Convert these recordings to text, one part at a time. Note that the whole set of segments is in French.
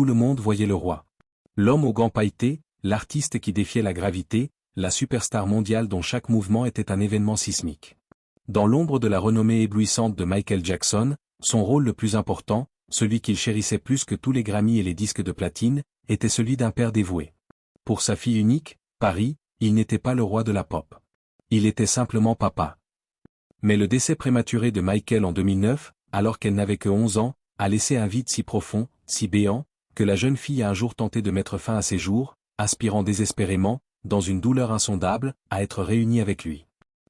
tout le monde voyait le roi. L'homme aux gants pailletés, l'artiste qui défiait la gravité, la superstar mondiale dont chaque mouvement était un événement sismique. Dans l'ombre de la renommée éblouissante de Michael Jackson, son rôle le plus important, celui qu'il chérissait plus que tous les Grammy et les disques de platine, était celui d'un père dévoué. Pour sa fille unique, Paris, il n'était pas le roi de la pop. Il était simplement papa. Mais le décès prématuré de Michael en 2009, alors qu'elle n'avait que 11 ans, a laissé un vide si profond, si béant, que la jeune fille a un jour tenté de mettre fin à ses jours, aspirant désespérément, dans une douleur insondable, à être réunie avec lui.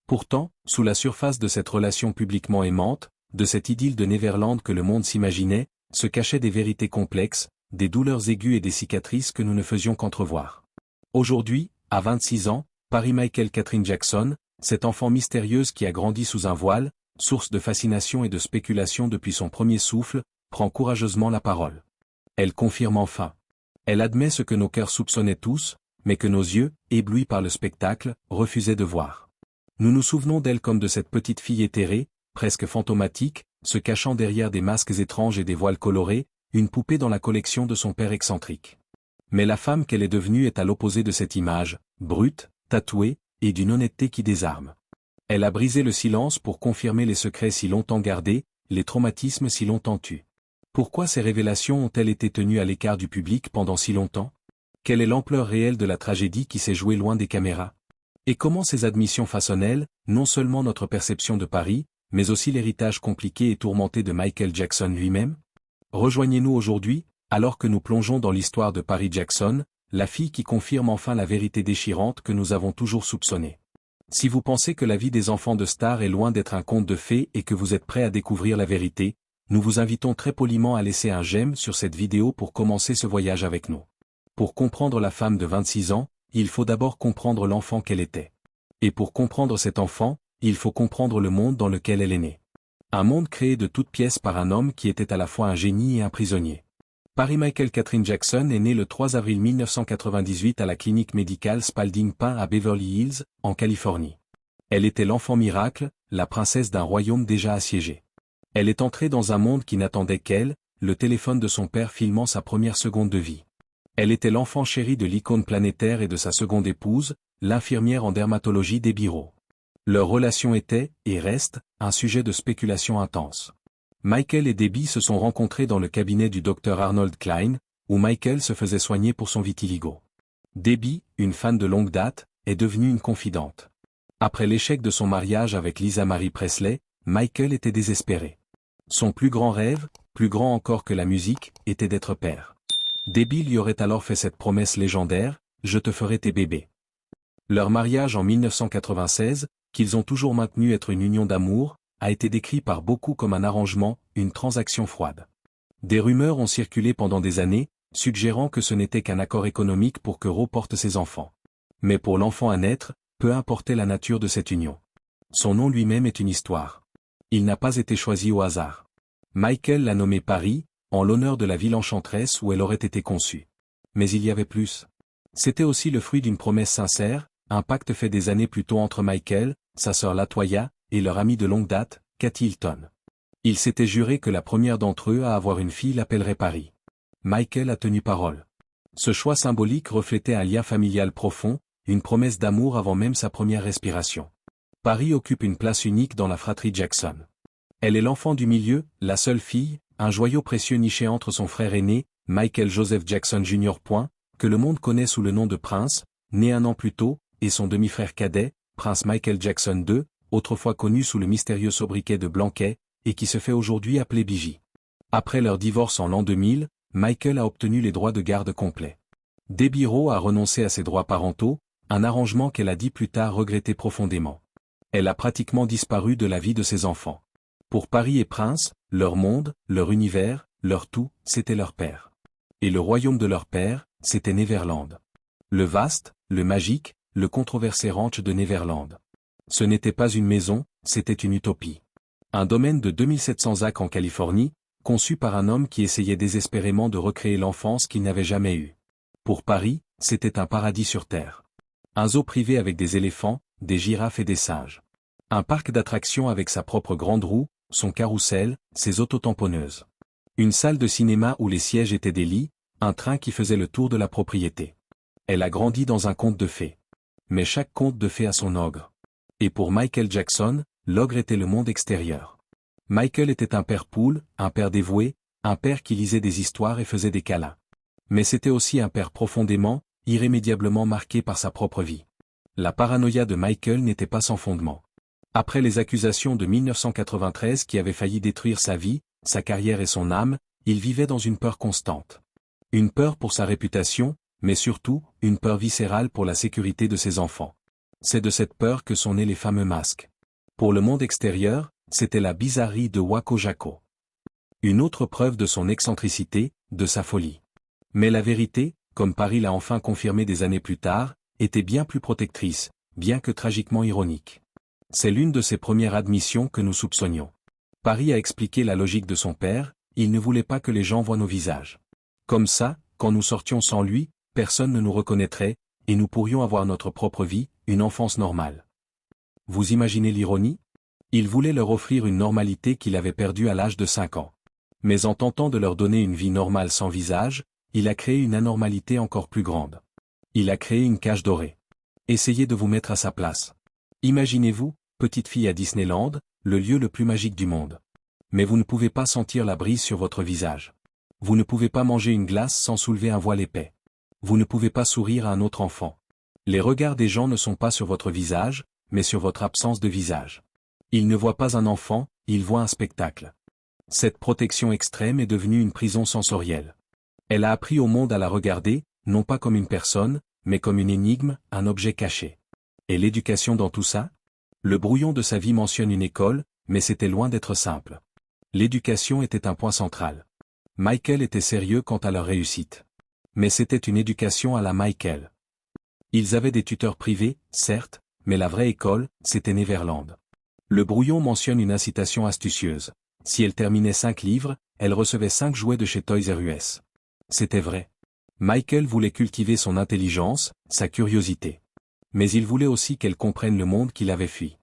Pourtant, sous la surface de cette relation publiquement aimante, de cette idylle de Neverland que le monde s'imaginait, se cachaient des vérités complexes, des douleurs aiguës et des cicatrices que nous ne faisions qu'entrevoir. Aujourd'hui, à 26 ans, Paris Michael Catherine Jackson, cette enfant mystérieuse qui a grandi sous un voile, source de fascination et de spéculation depuis son premier souffle, prend courageusement la parole. Elle confirme enfin. Elle admet ce que nos cœurs soupçonnaient tous, mais que nos yeux, éblouis par le spectacle, refusaient de voir. Nous nous souvenons d'elle comme de cette petite fille éthérée, presque fantomatique, se cachant derrière des masques étranges et des voiles colorés, une poupée dans la collection de son père excentrique. Mais la femme qu'elle est devenue est à l'opposé de cette image, brute, tatouée, et d'une honnêteté qui désarme. Elle a brisé le silence pour confirmer les secrets si longtemps gardés, les traumatismes si longtemps tus. Pourquoi ces révélations ont-elles été tenues à l'écart du public pendant si longtemps? Quelle est l'ampleur réelle de la tragédie qui s'est jouée loin des caméras? Et comment ces admissions façonnent-elles, non seulement notre perception de Paris, mais aussi l'héritage compliqué et tourmenté de Michael Jackson lui-même? Rejoignez-nous aujourd'hui, alors que nous plongeons dans l'histoire de Paris Jackson, la fille qui confirme enfin la vérité déchirante que nous avons toujours soupçonnée. Si vous pensez que la vie des enfants de stars est loin d'être un conte de fées et que vous êtes prêt à découvrir la vérité, nous vous invitons très poliment à laisser un j'aime sur cette vidéo pour commencer ce voyage avec nous. Pour comprendre la femme de 26 ans, il faut d'abord comprendre l'enfant qu'elle était. Et pour comprendre cet enfant, il faut comprendre le monde dans lequel elle est née. Un monde créé de toutes pièces par un homme qui était à la fois un génie et un prisonnier. Paris Michael Catherine Jackson est née le 3 avril 1998 à la clinique médicale Spalding Park à Beverly Hills, en Californie. Elle était l'enfant miracle, la princesse d'un royaume déjà assiégé. Elle est entrée dans un monde qui n'attendait qu'elle, le téléphone de son père filmant sa première seconde de vie. Elle était l'enfant chéri de l'icône planétaire et de sa seconde épouse, l'infirmière en dermatologie Debbie Rowe. Leur relation était, et reste, un sujet de spéculation intense. Michael et Debbie se sont rencontrés dans le cabinet du docteur Arnold Klein, où Michael se faisait soigner pour son vitiligo. Debbie, une fan de longue date, est devenue une confidente. Après l'échec de son mariage avec Lisa Marie Presley, Michael était désespéré. Son plus grand rêve, plus grand encore que la musique, était d'être père. Debbie lui aurait alors fait cette promesse légendaire, « Je te ferai tes bébés ». Leur mariage en 1996, qu'ils ont toujours maintenu être une union d'amour, a été décrit par beaucoup comme un arrangement, une transaction froide. Des rumeurs ont circulé pendant des années, suggérant que ce n'était qu'un accord économique pour que Rowe porte ses enfants. Mais pour l'enfant à naître, peu importait la nature de cette union. Son nom lui-même est une histoire. Il n'a pas été choisi au hasard. Michael l'a nommé Paris, en l'honneur de la ville enchanteresse où elle aurait été conçue. Mais il y avait plus. C'était aussi le fruit d'une promesse sincère, un pacte fait des années plus tôt entre Michael, sa sœur Latoya, et leur amie de longue date, Kathy Hilton. Ils s'étaient juré que la première d'entre eux à avoir une fille l'appellerait Paris. Michael a tenu parole. Ce choix symbolique reflétait un lien familial profond, une promesse d'amour avant même sa première respiration. Paris occupe une place unique dans la fratrie Jackson. Elle est l'enfant du milieu, la seule fille, un joyau précieux niché entre son frère aîné, Michael Joseph Jackson Jr. Que le monde connaît sous le nom de Prince, né un an plus tôt, et son demi-frère cadet, Prince Michael Jackson II, autrefois connu sous le mystérieux sobriquet de Blanquet, et qui se fait aujourd'hui appeler Biggie. Après leur divorce en l'an 2000, Michael a obtenu les droits de garde complets. Debbie Rowe a renoncé à ses droits parentaux, un arrangement qu'elle a dit plus tard regretter profondément. Elle a pratiquement disparu de la vie de ses enfants. Pour Paris et Prince, leur monde, leur univers, leur tout, c'était leur père. Et le royaume de leur père, c'était Neverland. Le vaste, le magique, le controversé ranch de Neverland. Ce n'était pas une maison, c'était une utopie. Un domaine de 2700 acres en Californie, conçu par un homme qui essayait désespérément de recréer l'enfance qu'il n'avait jamais eue. Pour Paris, c'était un paradis sur terre. Un zoo privé avec des éléphants, des girafes et des singes. Un parc d'attractions avec sa propre grande roue, son carrousel, ses autotamponneuses. Une salle de cinéma où les sièges étaient des lits, Un train qui faisait le tour de la propriété. Elle a grandi dans un conte de fées. Mais chaque conte de fées a son ogre. Et pour Michael Jackson, l'ogre était le monde extérieur. Michael était un père poule, un père dévoué, un père qui lisait des histoires et faisait des câlins. Mais c'était aussi un père profondément, irrémédiablement marqué par sa propre vie. La paranoïa de Michael n'était pas sans fondement. Après les accusations de 1993 qui avaient failli détruire sa vie, sa carrière et son âme, il vivait dans une peur constante. Une peur pour sa réputation, mais surtout, une peur viscérale pour la sécurité de ses enfants. C'est de cette peur que sont nés les fameux masques. Pour le monde extérieur, c'était la bizarrerie de Waco Jacko. Une autre preuve de son excentricité, de sa folie. Mais la vérité, comme Paris l'a enfin confirmé des années plus tard, était bien plus protectrice, bien que tragiquement ironique. C'est l'une de ses premières admissions que nous soupçonnions. Paris a expliqué la logique de son père, il ne voulait pas que les gens voient nos visages. Comme ça, quand nous sortions sans lui, personne ne nous reconnaîtrait, et nous pourrions avoir notre propre vie, une enfance normale. Vous imaginez l'ironie? Il voulait leur offrir une normalité qu'il avait perdue à l'âge de 5 ans. Mais en tentant de leur donner une vie normale sans visage, il a créé une anormalité encore plus grande. Il a créé une cage dorée. Essayez de vous mettre à sa place. Imaginez-vous, petite fille à Disneyland, le lieu le plus magique du monde. Mais vous ne pouvez pas sentir la brise sur votre visage. Vous ne pouvez pas manger une glace sans soulever un voile épais. Vous ne pouvez pas sourire à un autre enfant. Les regards des gens ne sont pas sur votre visage, mais sur votre absence de visage. Ils ne voient pas un enfant, ils voient un spectacle. Cette protection extrême est devenue une prison sensorielle. Elle a appris au monde à la regarder, non pas comme une personne, mais comme une énigme, un objet caché. Et l'éducation dans tout ça? Le brouillon de sa vie mentionne une école, mais c'était loin d'être simple. L'éducation était un point central. Michael était sérieux quant à leur réussite. Mais c'était une éducation à la Michael. Ils avaient des tuteurs privés, certes, mais la vraie école, c'était Neverland. Le brouillon mentionne une incitation astucieuse. Si elle terminait 5 livres, elle recevait 5 jouets de chez Toys R Us. C'était vrai. Michael voulait cultiver son intelligence, sa curiosité. Mais il voulait aussi qu'elle comprenne le monde qu'il avait fui.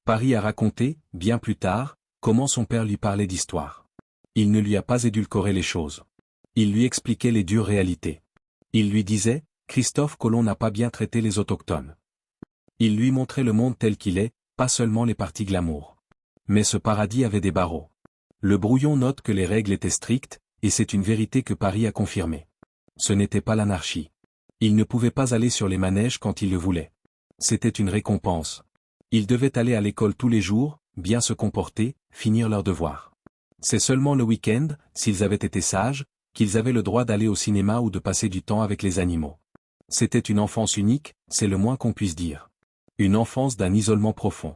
Paris a raconté, bien plus tard, comment son père lui parlait d'histoire. Il ne lui a pas édulcoré les choses. Il lui expliquait les dures réalités. Il lui disait, Christophe Colomb n'a pas bien traité les autochtones. Il lui montrait le monde tel qu'il est, pas seulement les parties glamour. Mais ce paradis avait des barreaux. Le brouillon note que les règles étaient strictes, et c'est une vérité que Paris a confirmée. Ce n'était pas l'anarchie. Il ne pouvait pas aller sur les manèges quand il le voulait. C'était une récompense. Ils devaient aller à l'école tous les jours, bien se comporter, finir leurs devoirs. C'est seulement le week-end, s'ils avaient été sages, qu'ils avaient le droit d'aller au cinéma ou de passer du temps avec les animaux. C'était une enfance unique, c'est le moins qu'on puisse dire. Une enfance d'un isolement profond.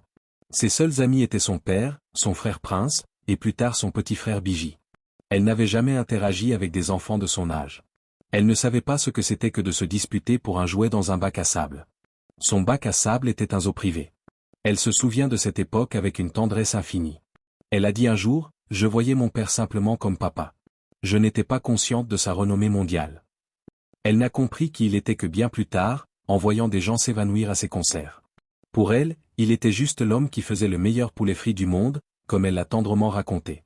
Ses seuls amis étaient son père, son frère Prince, et plus tard son petit frère Bigi. Elle n'avait jamais interagi avec des enfants de son âge. Elle ne savait pas ce que c'était que de se disputer pour un jouet dans un bac à sable. Son bac à sable était un zoo privé. Elle se souvient de cette époque avec une tendresse infinie. Elle a dit un jour, « Je voyais mon père simplement comme papa. Je n'étais pas consciente de sa renommée mondiale. » Elle n'a compris qui il était que bien plus tard, en voyant des gens s'évanouir à ses concerts. Pour elle, il était juste l'homme qui faisait le meilleur poulet frit du monde, comme elle l'a tendrement raconté.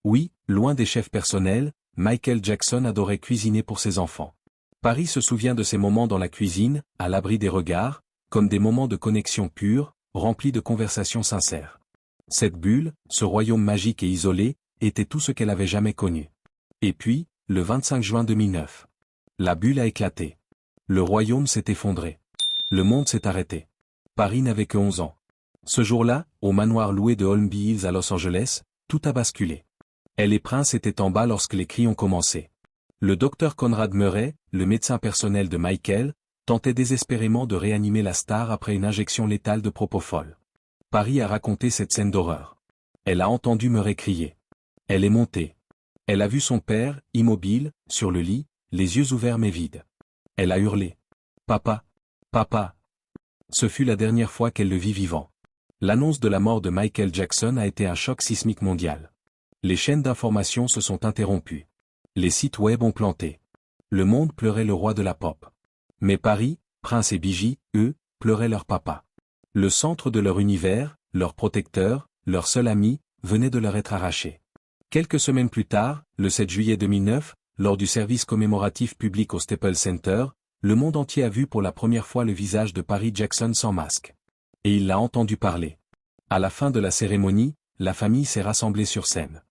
Oui, loin des chefs personnels, Michael Jackson adorait cuisiner pour ses enfants. Paris se souvient de ces moments dans la cuisine, à l'abri des regards, comme des moments de connexion pure, remplis de conversations sincères. Cette bulle, ce royaume magique et isolé, était tout ce qu'elle avait jamais connu. Et puis, le 25 juin 2009. La bulle a éclaté. Le royaume s'est effondré. Le monde s'est arrêté. Paris n'avait que 11 ans. Ce jour-là, au manoir loué de Holmby Hills à Los Angeles, tout a basculé. Elle et Prince étaient en bas lorsque les cris ont commencé. Le docteur Conrad Murray, le médecin personnel de Michael, tentait désespérément de réanimer la star après une injection létale de propofol. Paris a raconté cette scène d'horreur. Elle a entendu Murray crier. Elle est montée. Elle a vu son père, immobile, sur le lit, les yeux ouverts mais vides. Elle a hurlé. « Papa! Papa !» Ce fut la dernière fois qu'elle le vit vivant. L'annonce de la mort de Michael Jackson a été un choc sismique mondial. Les chaînes d'information se sont interrompues. Les sites web ont planté. Le monde pleurait le roi de la pop. Mais Paris, Prince et Bigi, eux, pleuraient leur papa. Le centre de leur univers, leur protecteur, leur seul ami, venait de leur être arraché. Quelques semaines plus tard, le 7 juillet 2009, lors du service commémoratif public au Staples Center, le monde entier a vu pour la première fois le visage de Paris Jackson sans masque. Et il l'a entendu parler. À la fin de la cérémonie, la famille s'est rassemblée sur scène.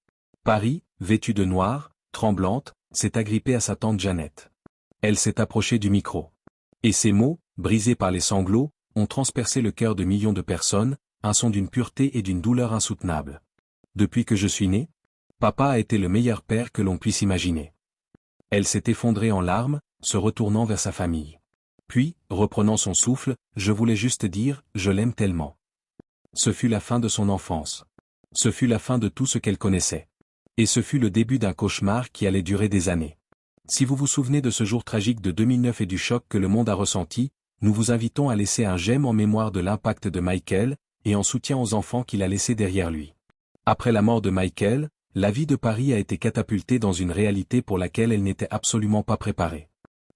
Paris, vêtue de noir, tremblante, s'est agrippée à sa tante Jeannette. Elle s'est approchée du micro. Et ces mots, brisés par les sanglots, ont transpercé le cœur de millions de personnes, un son d'une pureté et d'une douleur insoutenables. Depuis que je suis né, papa a été le meilleur père que l'on puisse imaginer. Elle s'est effondrée en larmes, se retournant vers sa famille. Puis, reprenant son souffle, je voulais juste dire, je l'aime tellement. Ce fut la fin de son enfance. Ce fut la fin de tout ce qu'elle connaissait. Et ce fut le début d'un cauchemar qui allait durer des années. Si vous vous souvenez de ce jour tragique de 2009 et du choc que le monde a ressenti, nous vous invitons à laisser un j'aime en mémoire de l'impact de Michael, et en soutien aux enfants qu'il a laissés derrière lui. Après la mort de Michael, la vie de Paris a été catapultée dans une réalité pour laquelle elle n'était absolument pas préparée.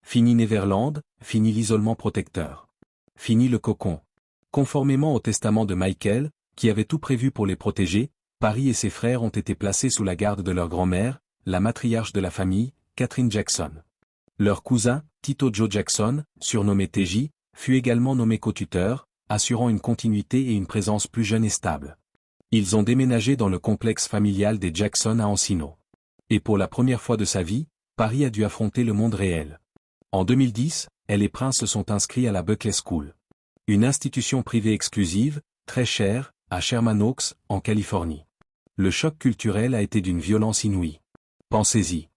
Fini Neverland, fini l'isolement protecteur. Fini le cocon. Conformément au testament de Michael, qui avait tout prévu pour les protéger, Paris et ses frères ont été placés sous la garde de leur grand-mère, la matriarche de la famille, Catherine Jackson. Leur cousin, Tito Joe Jackson, surnommé TJ, fut également nommé co-tuteur, assurant une continuité et une présence plus jeune et stable. Ils ont déménagé dans le complexe familial des Jackson à Encino. Et pour la première fois de sa vie, Paris a dû affronter le monde réel. En 2010, elle et Prince se sont inscrits à la Buckley School. Une institution privée exclusive, très chère, à Sherman Oaks, en Californie. Le choc culturel a été d'une violence inouïe. Pensez-y.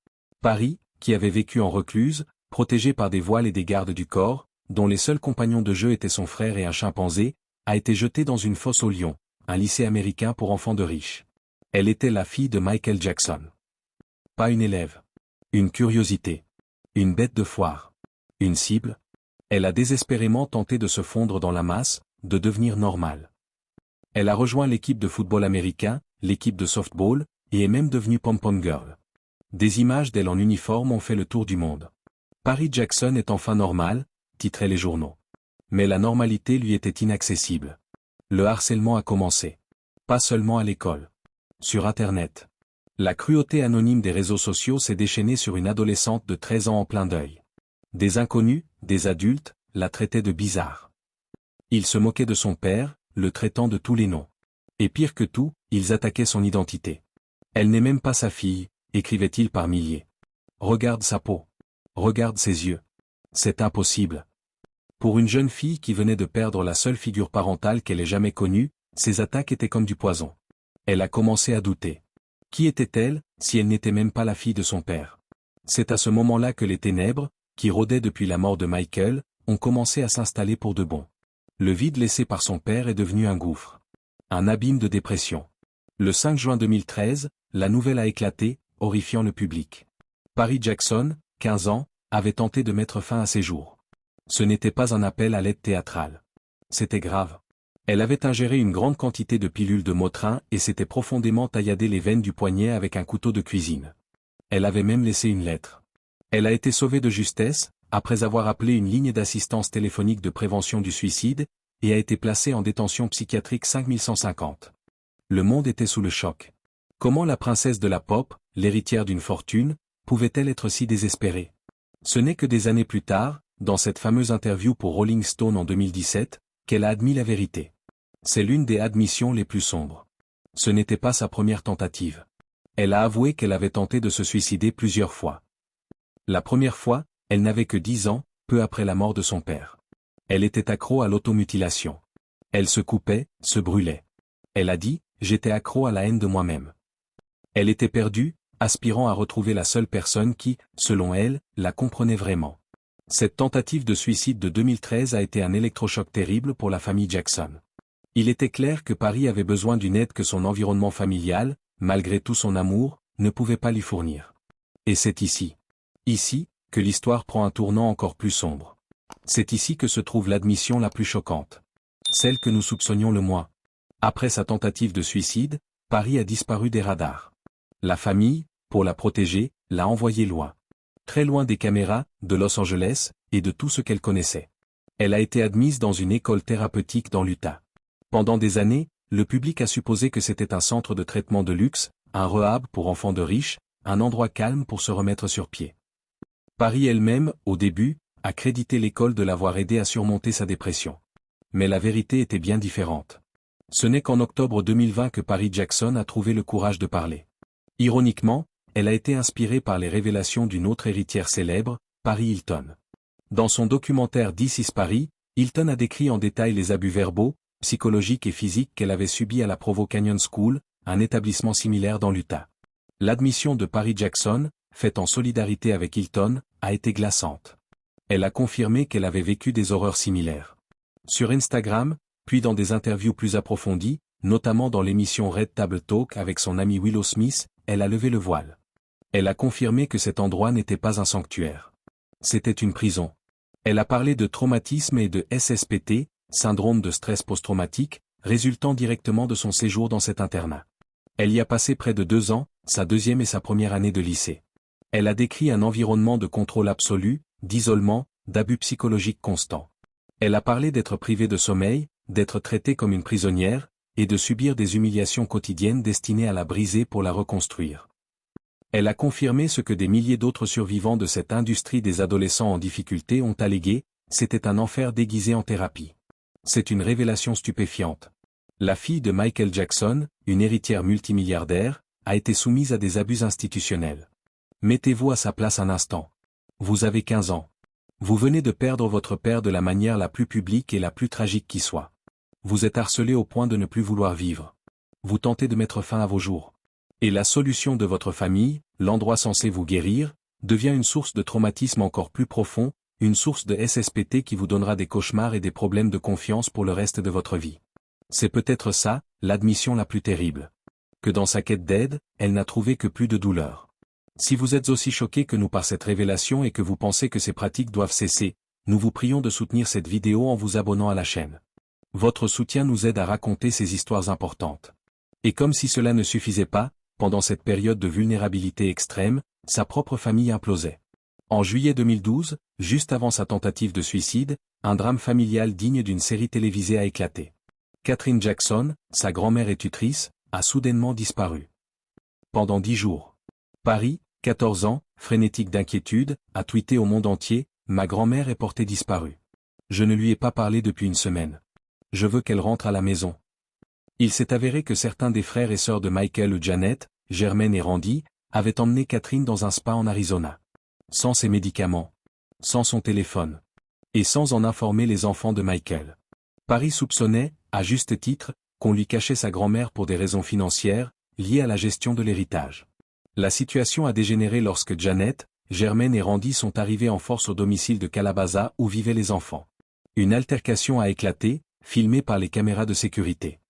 Paris, qui avait vécu en recluse, protégé par des voiles et des gardes du corps, dont les seuls compagnons de jeu étaient son frère et un chimpanzé, a été jetée dans une fosse au lion, un lycée américain pour enfants de riches. Elle était la fille de Michael Jackson. Pas une élève. Une curiosité. Une bête de foire. Une cible. Elle a désespérément tenté de se fondre dans la masse, de devenir normale. Elle a rejoint l'équipe de football américain, l'équipe de softball, et est même devenue pom-pom girl. Des images d'elle en uniforme ont fait le tour du monde. Paris Jackson est enfin normale, titraient les journaux. Mais la normalité lui était inaccessible. Le harcèlement a commencé. Pas seulement à l'école. Sur Internet. La cruauté anonyme des réseaux sociaux s'est déchaînée sur une adolescente de 13 ans en plein deuil. Des inconnus, des adultes, la traitaient de bizarre. Ils se moquaient de son père, le traitant de tous les noms. Et pire que tout, ils attaquaient son identité. Elle n'est même pas sa fille, écrivait-il par milliers. Regarde sa peau. Regarde ses yeux. C'est impossible. Pour une jeune fille qui venait de perdre la seule figure parentale qu'elle ait jamais connue, ces attaques étaient comme du poison. Elle a commencé à douter. Qui était-elle, si elle n'était même pas la fille de son père? C'est à ce moment-là que les ténèbres, qui rôdaient depuis la mort de Michael, ont commencé à s'installer pour de bon. Le vide laissé par son père est devenu un gouffre. Un abîme de dépression. Le 5 juin 2013, la nouvelle a éclaté, horrifiant le public. Paris Jackson, 15 ans, avait tenté de mettre fin à ses jours. Ce n'était pas un appel à l'aide théâtrale. C'était grave. Elle avait ingéré une grande quantité de pilules de Motrin et s'était profondément tailladé les veines du poignet avec un couteau de cuisine. Elle avait même laissé une lettre. Elle a été sauvée de justesse, après avoir appelé une ligne d'assistance téléphonique de prévention du suicide, et a été placée en détention psychiatrique 5150. Le monde était sous le choc. Comment la princesse de la pop, l'héritière d'une fortune, pouvait-elle être si désespérée? Ce n'est que des années plus tard, dans cette fameuse interview pour Rolling Stone en 2017, qu'elle a admis la vérité. C'est l'une des admissions les plus sombres. Ce n'était pas sa première tentative. Elle a avoué qu'elle avait tenté de se suicider plusieurs fois. La première fois, elle n'avait que 10 ans, peu après la mort de son père. Elle était accro à l'automutilation. Elle se coupait, se brûlait. Elle a dit, j'étais accro à la haine de moi-même. Elle était perdue, aspirant à retrouver la seule personne qui, selon elle, la comprenait vraiment. Cette tentative de suicide de 2013 a été un électrochoc terrible pour la famille Jackson. Il était clair que Paris avait besoin d'une aide que son environnement familial, malgré tout son amour, ne pouvait pas lui fournir. Et c'est ici, que l'histoire prend un tournant encore plus sombre. C'est ici que se trouve l'admission la plus choquante. Celle que nous soupçonnions le moins. Après sa tentative de suicide, Paris a disparu des radars. La famille, pour la protéger, l'a envoyée loin. Très loin des caméras, de Los Angeles, et de tout ce qu'elle connaissait. Elle a été admise dans une école thérapeutique dans l'Utah. Pendant des années, le public a supposé que c'était un centre de traitement de luxe, un rehab pour enfants de riches, un endroit calme pour se remettre sur pied. Paris elle-même, au début, a crédité l'école de l'avoir aidé à surmonter sa dépression. Mais la vérité était bien différente. Ce n'est qu'en octobre 2020 que Paris Jackson a trouvé le courage de parler. Ironiquement, elle a été inspirée par les révélations d'une autre héritière célèbre, Paris Hilton. Dans son documentaire This is Paris, Hilton a décrit en détail les abus verbaux, psychologiques et physiques qu'elle avait subis à la Provo Canyon School, un établissement similaire dans l'Utah. L'admission de Paris Jackson, faite en solidarité avec Hilton, a été glaçante. Elle a confirmé qu'elle avait vécu des horreurs similaires. Sur Instagram, puis dans des interviews plus approfondies, notamment dans l'émission Red Table Talk avec son ami Willow Smith, elle a levé le voile. Elle a confirmé que cet endroit n'était pas un sanctuaire. C'était une prison. Elle a parlé de traumatisme et de SSPT, syndrome de stress post-traumatique, résultant directement de son séjour dans cet internat. Elle y a passé près de 2 ans, sa deuxième et sa première année de lycée. Elle a décrit un environnement de contrôle absolu, d'isolement, d'abus psychologiques constants. Elle a parlé d'être privée de sommeil, d'être traitée comme une prisonnière, et de subir des humiliations quotidiennes destinées à la briser pour la reconstruire. Elle a confirmé ce que des milliers d'autres survivants de cette industrie des adolescents en difficulté ont allégué, c'était un enfer déguisé en thérapie. C'est une révélation stupéfiante. La fille de Michael Jackson, une héritière multimilliardaire, a été soumise à des abus institutionnels. Mettez-vous à sa place un instant. Vous avez 15 ans. Vous venez de perdre votre père de la manière la plus publique et la plus tragique qui soit. Vous êtes harcelé au point de ne plus vouloir vivre. Vous tentez de mettre fin à vos jours. Et la solution de votre famille, l'endroit censé vous guérir, devient une source de traumatisme encore plus profond, une source de SSPT qui vous donnera des cauchemars et des problèmes de confiance pour le reste de votre vie. C'est peut-être ça, l'admission la plus terrible. Que dans sa quête d'aide, elle n'a trouvé que plus de douleur. Si vous êtes aussi choqué que nous par cette révélation et que vous pensez que ces pratiques doivent cesser, nous vous prions de soutenir cette vidéo en vous abonnant à la chaîne. Votre soutien nous aide à raconter ces histoires importantes. Et comme si cela ne suffisait pas, pendant cette période de vulnérabilité extrême, sa propre famille implosait. En juillet 2012, juste avant sa tentative de suicide, un drame familial digne d'une série télévisée a éclaté. Catherine Jackson, sa grand-mère et tutrice, a soudainement disparu. Pendant 10 jours. Paris, 14 ans, frénétique d'inquiétude, a tweeté au monde entier, « Ma grand-mère est portée disparue. Je ne lui ai pas parlé depuis une semaine. Je veux qu'elle rentre à la maison. » Il s'est avéré que certains des frères et sœurs de Michael ou Janet, Germaine et Randy, avaient emmené Catherine dans un spa en Arizona. Sans ses médicaments. Sans son téléphone. Et sans en informer les enfants de Michael. Paris soupçonnait, à juste titre, qu'on lui cachait sa grand-mère pour des raisons financières, liées à la gestion de l'héritage. La situation a dégénéré lorsque Janet, Germaine et Randy sont arrivés en force au domicile de Calabasas où vivaient les enfants. Une altercation a éclaté, filmée par les caméras de sécurité.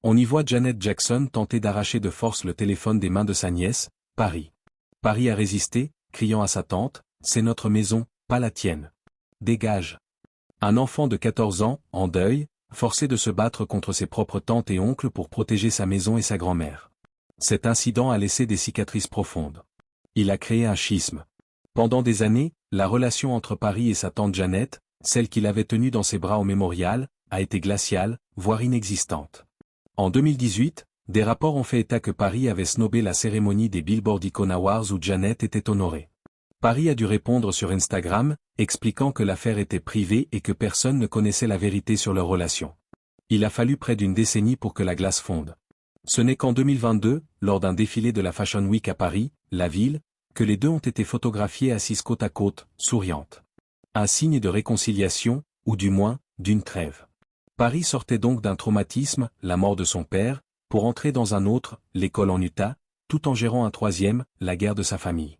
On y voit Janet Jackson tenter d'arracher de force le téléphone des mains de sa nièce, Paris. Paris a résisté, criant à sa tante, « C'est notre maison, pas la tienne. Dégage !» Un enfant de 14 ans, en deuil, forcé de se battre contre ses propres tantes et oncles pour protéger sa maison et sa grand-mère. Cet incident a laissé des cicatrices profondes. Il a créé un schisme. Pendant des années, la relation entre Paris et sa tante Janet, celle qu'il avait tenue dans ses bras au mémorial, a été glaciale, voire inexistante. En 2018, des rapports ont fait état que Paris avait snobé la cérémonie des Billboard Icon Awards où Janet était honorée. Paris a dû répondre sur Instagram, expliquant que l'affaire était privée et que personne ne connaissait la vérité sur leur relation. Il a fallu près d'une décennie pour que la glace fonde. Ce n'est qu'en 2022, lors d'un défilé de la Fashion Week à Paris, la ville, que les deux ont été photographiées assises côte à côte, souriantes. Un signe de réconciliation, ou du moins, d'une trêve. Paris sortait donc d'un traumatisme, la mort de son père, pour entrer dans un autre, l'école en Utah, tout en gérant un troisième, la guerre de sa famille.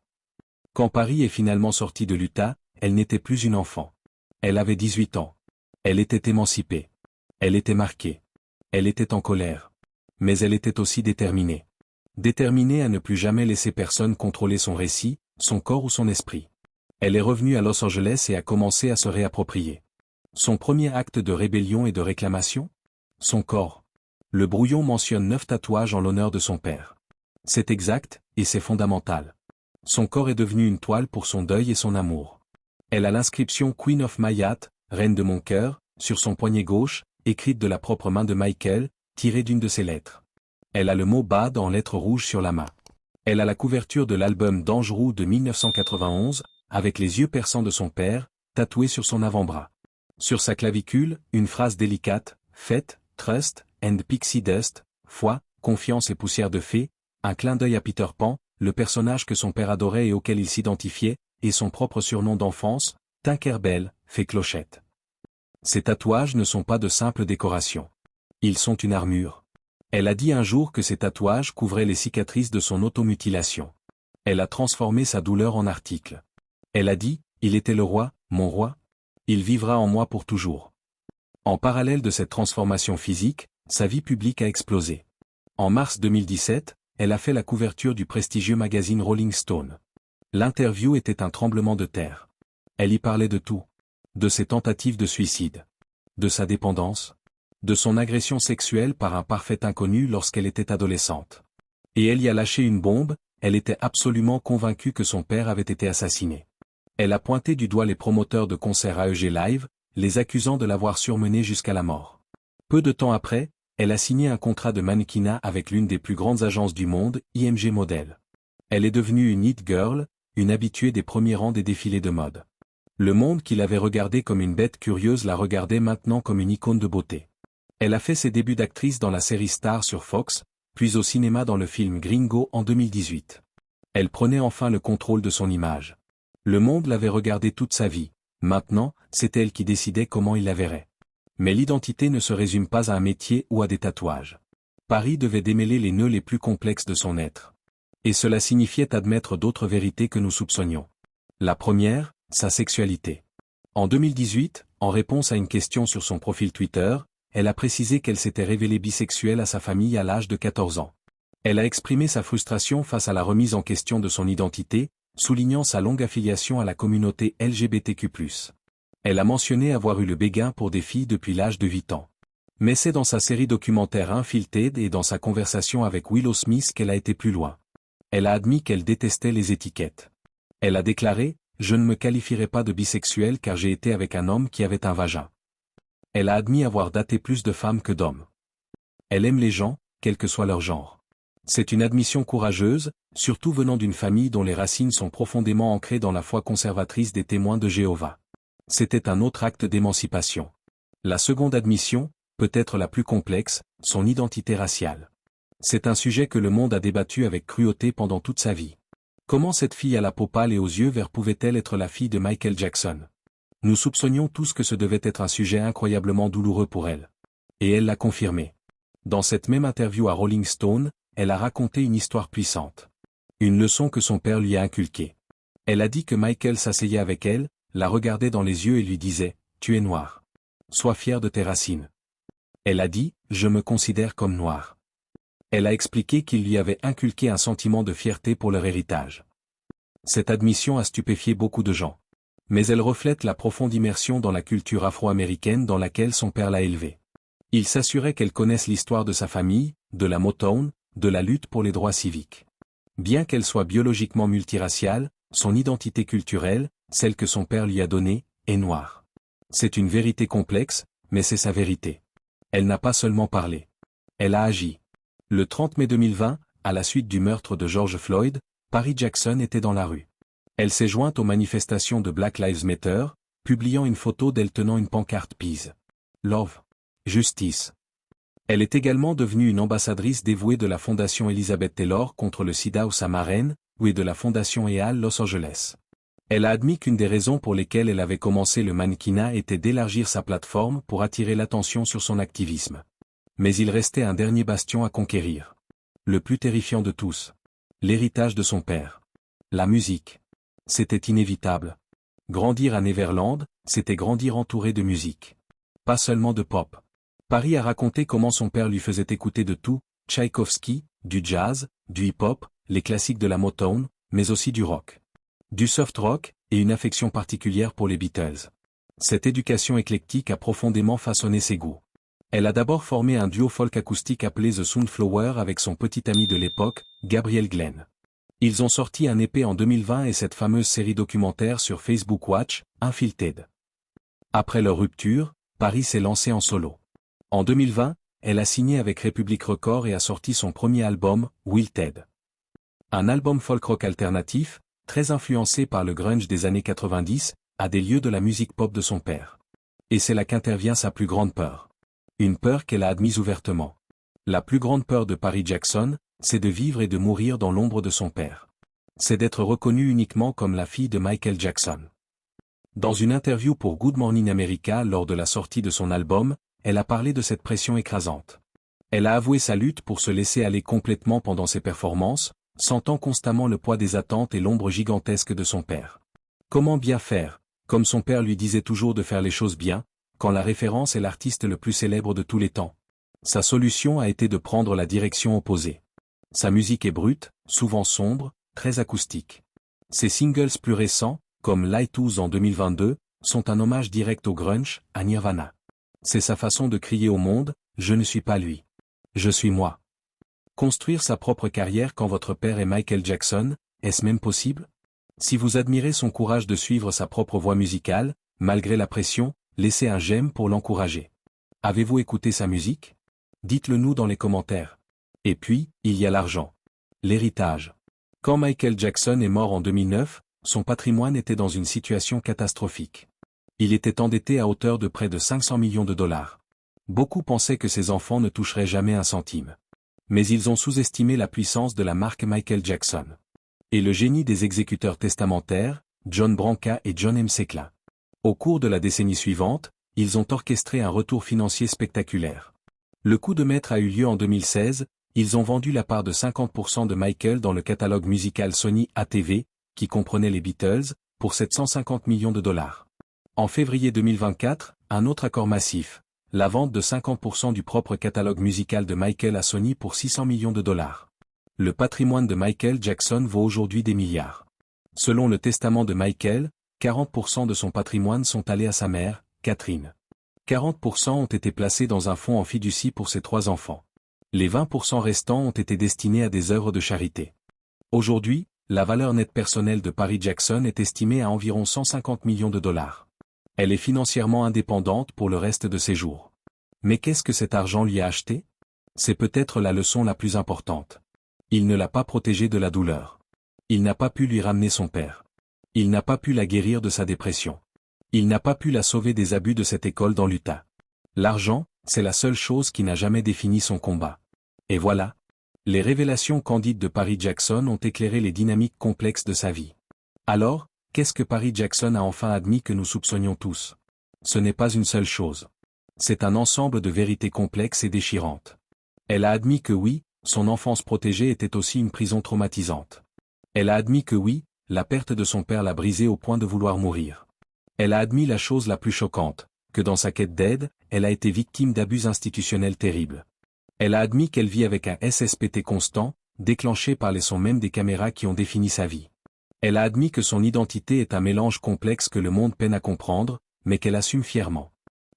Quand Paris est finalement sortie de l'Utah, elle n'était plus une enfant. Elle avait 18 ans. Elle était émancipée. Elle était marquée. Elle était en colère. Mais elle était aussi déterminée. Déterminée à ne plus jamais laisser personne contrôler son récit, son corps ou son esprit. Elle est revenue à Los Angeles et a commencé à se réapproprier. Son premier acte de rébellion et de réclamation ? Son corps. Le brouillon mentionne 9 tatouages en l'honneur de son père. C'est exact, et c'est fondamental. Son corps est devenu une toile pour son deuil et son amour. Elle a l'inscription Queen of My Heart, reine de mon cœur, sur son poignet gauche, écrite de la propre main de Michael, tirée d'une de ses lettres. Elle a le mot Bad en lettres rouges sur la main. Elle a la couverture de l'album Dangerous de 1991, avec les yeux perçants de son père, tatoués sur son avant-bras. Sur sa clavicule, une phrase délicate, Faith, Trust, and Pixie Dust, foi, confiance et poussière de fée, un clin d'œil à Peter Pan, le personnage que son père adorait et auquel il s'identifiait, et son propre surnom d'enfance, Tinkerbell, fée Clochette. Ces tatouages ne sont pas de simples décorations. Ils sont une armure. Elle a dit un jour que ces tatouages couvraient les cicatrices de son automutilation. Elle a transformé sa douleur en article. Elle a dit, il était le roi, mon roi. Il vivra en moi pour toujours. En parallèle de cette transformation physique, sa vie publique a explosé. En mars 2017, elle a fait la couverture du prestigieux magazine Rolling Stone. L'interview était un tremblement de terre. Elle y parlait de tout. De ses tentatives de suicide. De sa dépendance. De son agression sexuelle par un parfait inconnu lorsqu'elle était adolescente. Et elle y a lâché une bombe, elle était absolument convaincue que son père avait été assassiné. Elle a pointé du doigt les promoteurs de concerts AEG Live, les accusant de l'avoir surmené jusqu'à la mort. Peu de temps après, elle a signé un contrat de mannequinat avec l'une des plus grandes agences du monde, IMG Model. Elle est devenue une hit girl, une habituée des premiers rangs des défilés de mode. Le monde qui l'avait regardée comme une bête curieuse la regardait maintenant comme une icône de beauté. Elle a fait ses débuts d'actrice dans la série Star sur Fox, puis au cinéma dans le film Gringo en 2018. Elle prenait enfin le contrôle de son image. Le monde l'avait regardée toute sa vie, maintenant, c'était elle qui décidait comment il la verrait. Mais l'identité ne se résume pas à un métier ou à des tatouages. Paris devait démêler les nœuds les plus complexes de son être. Et cela signifiait admettre d'autres vérités que nous soupçonnions. La première, sa sexualité. En 2018, en réponse à une question sur son profil Twitter, elle a précisé qu'elle s'était révélée bisexuelle à sa famille à l'âge de 14 ans. Elle a exprimé sa frustration face à la remise en question de son identité, soulignant sa longue affiliation à la communauté LGBTQ+. Elle a mentionné avoir eu le béguin pour des filles depuis l'âge de 8 ans. Mais c'est dans sa série documentaire Unfiltered et dans sa conversation avec Willow Smith qu'elle a été plus loin. Elle a admis qu'elle détestait les étiquettes. Elle a déclaré, « Je ne me qualifierai pas de bisexuelle car j'ai été avec un homme qui avait un vagin. » Elle a admis avoir daté plus de femmes que d'hommes. Elle aime les gens, quel que soit leur genre. C'est une admission courageuse, surtout venant d'une famille dont les racines sont profondément ancrées dans la foi conservatrice des témoins de Jéhovah. C'était un autre acte d'émancipation. La seconde admission, peut-être la plus complexe, son identité raciale. C'est un sujet que le monde a débattu avec cruauté pendant toute sa vie. Comment cette fille à la peau pâle et aux yeux verts pouvait-elle être la fille de Michael Jackson? Nous soupçonnions tous que ce devait être un sujet incroyablement douloureux pour elle. Et elle l'a confirmé. Dans cette même interview à Rolling Stone, elle a raconté une histoire puissante. Une leçon que son père lui a inculquée. Elle a dit que Michael s'asseyait avec elle, la regardait dans les yeux et lui disait « Tu es noir. Sois fier de tes racines. » Elle a dit « Je me considère comme noire. » Elle a expliqué qu'il lui avait inculqué un sentiment de fierté pour leur héritage. Cette admission a stupéfié beaucoup de gens. Mais elle reflète la profonde immersion dans la culture afro-américaine dans laquelle son père l'a élevée. Il s'assurait qu'elle connaisse l'histoire de sa famille, de la Motown, de la lutte pour les droits civiques. Bien qu'elle soit biologiquement multiraciale, son identité culturelle, celle que son père lui a donnée, est noire. C'est une vérité complexe, mais c'est sa vérité. Elle n'a pas seulement parlé. Elle a agi. Le 30 mai 2020, à la suite du meurtre de George Floyd, Paris Jackson était dans la rue. Elle s'est jointe aux manifestations de Black Lives Matter, publiant une photo d'elle tenant une pancarte Peace, Love, Justice. Elle est également devenue une ambassadrice dévouée de la Fondation Elizabeth Taylor contre le sida au Samarène, et de la Fondation EAL Los Angeles. Elle a admis qu'une des raisons pour lesquelles elle avait commencé le mannequinat était d'élargir sa plateforme pour attirer l'attention sur son activisme. Mais il restait un dernier bastion à conquérir. Le plus terrifiant de tous. L'héritage de son père. La musique. C'était inévitable. Grandir à Neverland, c'était grandir entouré de musique. Pas seulement de pop. Paris a raconté comment son père lui faisait écouter de tout, Tchaïkovski, du jazz, du hip-hop, les classiques de la Motown, mais aussi du rock. Du soft rock, et une affection particulière pour les Beatles. Cette éducation éclectique a profondément façonné ses goûts. Elle a d'abord formé un duo folk acoustique appelé The Soundflower avec son petit ami de l'époque, Gabriel Glenn. Ils ont sorti un EP en 2020 et cette fameuse série documentaire sur Facebook Watch, Unfiltered. Après leur rupture, Paris s'est lancée en solo. En 2020, elle a signé avec Republic Records et a sorti son premier album, Wilted. Un album folk-rock alternatif, très influencé par le grunge des années 90, a des lieux de la musique pop de son père. Et c'est là qu'intervient sa plus grande peur. Une peur qu'elle a admise ouvertement. La plus grande peur de Paris Jackson, c'est de vivre et de mourir dans l'ombre de son père. C'est d'être reconnue uniquement comme la fille de Michael Jackson. Dans une interview pour Good Morning America lors de la sortie de son album, elle a parlé de cette pression écrasante. Elle a avoué sa lutte pour se laisser aller complètement pendant ses performances, sentant constamment le poids des attentes et l'ombre gigantesque de son père. Comment bien faire, comme son père lui disait toujours de faire les choses bien, quand la référence est l'artiste le plus célèbre de tous les temps. Sa solution a été de prendre la direction opposée. Sa musique est brute, souvent sombre, très acoustique. Ses singles plus récents, comme Lighthouse en 2022, sont un hommage direct au grunge, à Nirvana. C'est sa façon de crier au monde, je ne suis pas lui. Je suis moi. Construire sa propre carrière quand votre père est Michael Jackson, est-ce même possible? Si vous admirez son courage de suivre sa propre voie musicale, malgré la pression, laissez un j'aime pour l'encourager. Avez-vous écouté sa musique? Dites-le nous dans les commentaires. Et puis, il y a l'argent. L'héritage. Quand Michael Jackson est mort en 2009, son patrimoine était dans une situation catastrophique. Il était endetté à hauteur de près de 500 millions de dollars. Beaucoup pensaient que ses enfants ne toucheraient jamais un centime. Mais ils ont sous-estimé la puissance de la marque Michael Jackson. Et le génie des exécuteurs testamentaires, John Branca et John Msekla. Au cours de la décennie suivante, ils ont orchestré un retour financier spectaculaire. Le coup de maître a eu lieu en 2016, ils ont vendu la part de 50% de Michael dans le catalogue musical Sony ATV, qui comprenait les Beatles, pour 750 millions de dollars. En février 2024, un autre accord massif, la vente de 50% du propre catalogue musical de Michael à Sony pour 600 millions de dollars. Le patrimoine de Michael Jackson vaut aujourd'hui des milliards. Selon le testament de Michael, 40% de son patrimoine sont allés à sa mère, Catherine. 40% ont été placés dans un fonds en fiducie pour ses 3 enfants. Les 20% restants ont été destinés à des œuvres de charité. Aujourd'hui, la valeur nette personnelle de Paris Jackson est estimée à environ 150 millions de dollars. Elle est financièrement indépendante pour le reste de ses jours. Mais qu'est-ce que cet argent lui a acheté? C'est peut-être la leçon la plus importante. Il ne l'a pas protégée de la douleur. Il n'a pas pu lui ramener son père. Il n'a pas pu la guérir de sa dépression. Il n'a pas pu la sauver des abus de cette école dans l'Utah. L'argent, c'est la seule chose qui n'a jamais défini son combat. Et voilà. Les révélations candides de Paris Jackson ont éclairé les dynamiques complexes de sa vie. Alors, qu'est-ce que Paris Jackson a enfin admis que nous soupçonnions tous? Ce n'est pas une seule chose. C'est un ensemble de vérités complexes et déchirantes. Elle a admis que oui, son enfance protégée était aussi une prison traumatisante. Elle a admis que oui, la perte de son père l'a brisée au point de vouloir mourir. Elle a admis la chose la plus choquante, que dans sa quête d'aide, elle a été victime d'abus institutionnels terribles. Elle a admis qu'elle vit avec un SSPT constant, déclenché par les sons même des caméras qui ont défini sa vie. Elle a admis que son identité est un mélange complexe que le monde peine à comprendre, mais qu'elle assume fièrement.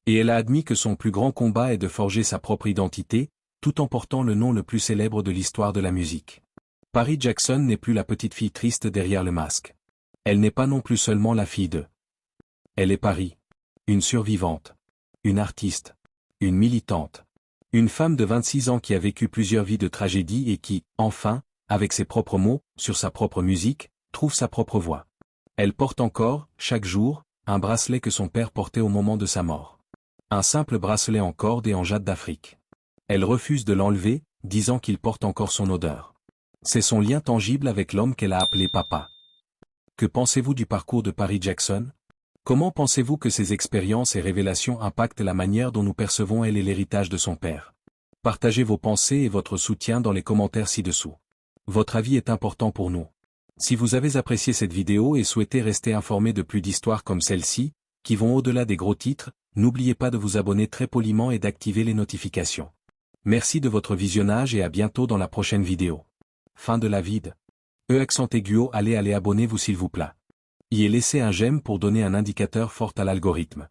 Et elle a admis que son plus grand combat est de forger sa propre identité, tout en portant le nom le plus célèbre de l'histoire de la musique. Paris Jackson n'est plus la petite fille triste derrière le masque. Elle n'est pas non plus seulement la fille de. Elle est Paris. Une survivante. Une artiste. Une militante. Une femme de 26 ans qui a vécu plusieurs vies de tragédie et qui, enfin, avec ses propres mots, sur sa propre musique, trouve sa propre voix. Elle porte encore, chaque jour, un bracelet que son père portait au moment de sa mort. Un simple bracelet en corde et en jade d'Afrique. Elle refuse de l'enlever, disant qu'il porte encore son odeur. C'est son lien tangible avec l'homme qu'elle a appelé papa. Que pensez-vous du parcours de Paris Jackson? Comment pensez-vous que ces expériences et révélations impactent la manière dont nous percevons elle et l'héritage de son père? Partagez vos pensées et votre soutien dans les commentaires ci-dessous. Votre avis est important pour nous. Si vous avez apprécié cette vidéo et souhaitez rester informé de plus d'histoires comme celle-ci, qui vont au-delà des gros titres, n'oubliez pas de vous abonner très poliment et d'activer les notifications. Merci de votre visionnage et à bientôt dans la prochaine vidéo. Fin de la vide. Accent aigu, allez abonnez-vous s'il vous plaît. Y est laissé un j'aime pour donner un indicateur fort à l'algorithme.